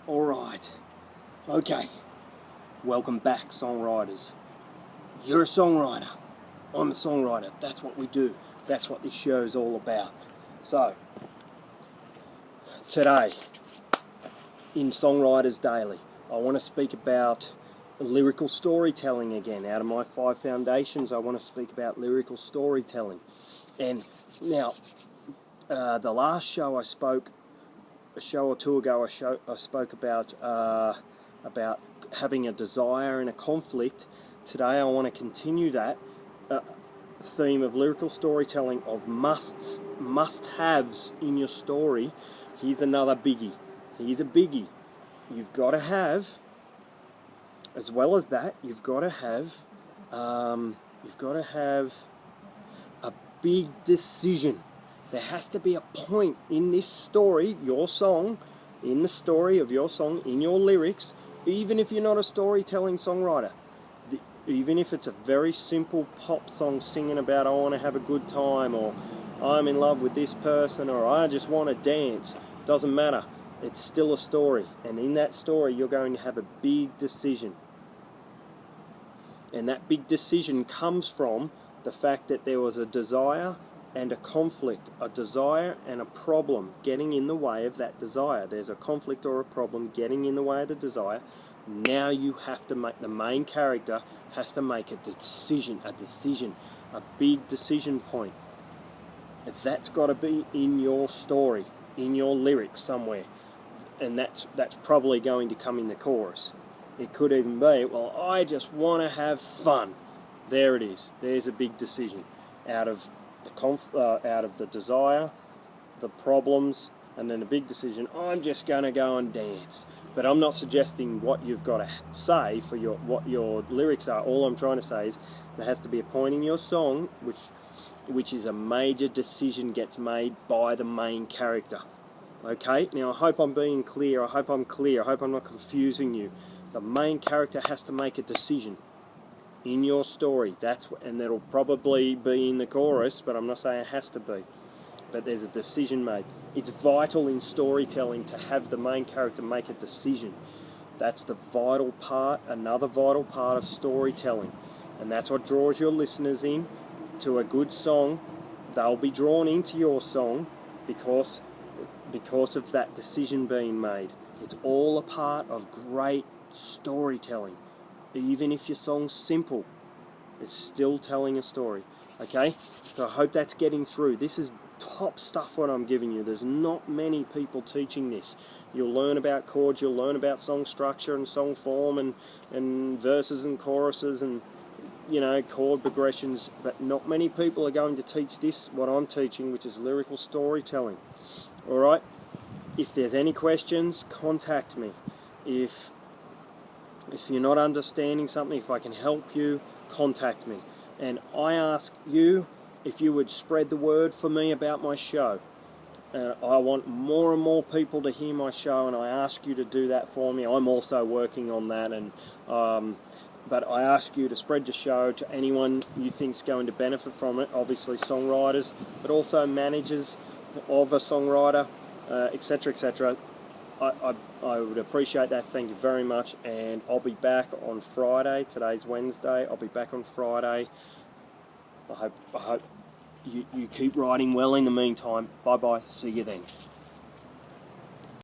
Alright, okay, welcome back, songwriters. You're a songwriter, I'm a songwriter, that's what we do, that's what this show's all about. So, today, in Songwritersdaily, I want to speak about lyrical storytelling again. Out of my 5 foundations, I want to speak about lyrical storytelling. And now, the last show I spoke, a show or two ago, I spoke about having a desire and a conflict. Today I want to continue that theme of lyrical storytelling, of must-haves in your story. Here's another biggie. Here's a biggie. You've got to have, as well as that, you've got to have a big decision. There has to be a point in this story, your song, in the story of your song, in your lyrics, even if you're not a storytelling songwriter. Even if it's a very simple pop song singing about I want to have a good time, or I'm in love with this person, or I just want to dance, doesn't matter. It's still a story, and in that story you're going to have a big decision. And that big decision comes from the fact that there was a desire and a conflict, a desire and a problem getting in the way of that desire. There's a conflict or a problem getting in the way of the desire. Now you have to make, the main character has to make a decision, a big decision point. That's got to be in your story, in your lyrics somewhere. And that's probably going to come in the chorus. It could even be, well, I just want to have fun. There it is. There's a big decision out of the desire, the problems, and then a big decision. I'm just going to go and dance. But I'm not suggesting what you've got to say for what your lyrics are. All I'm trying to say is there has to be a point in your song which is a major decision gets made by the main character. Okay? Now I hope I'm being clear. I hope I'm clear. I hope I'm not confusing you. The main character has to make a decision in your story. And that'll probably be in the chorus, but I'm not saying it has to be. But there's a decision made. It's vital in storytelling to have the main character make a decision. That's the vital part, another vital part of storytelling. And that's what draws your listeners in to a good song. They'll be drawn into your song because of that decision being made. It's all a part of great storytelling. Even if your song's simple, it's still telling a story. Okay? So I hope that's getting through. This is top stuff what I'm giving you. There's not many people teaching this. You'll learn about chords, you'll learn about song structure and song form and verses and choruses and, you know, chord progressions, but not many people are going to teach this, what I'm teaching, which is lyrical storytelling. Alright? If there's any questions, contact me. If you're not understanding something, if I can help you, contact me. And I ask you if you would spread the word for me about my show. I want more and more people to hear my show, and I ask you to do that for me. I'm also working on that, but I ask you to spread the show to anyone you think's going to benefit from it. Obviously songwriters, but also managers of a songwriter, etc., etc. I would appreciate that. Thank you very much, and I'll be back on Friday. Today's Wednesday. I'll be back on Friday. I hope you keep writing well in the meantime. Bye bye. See you then.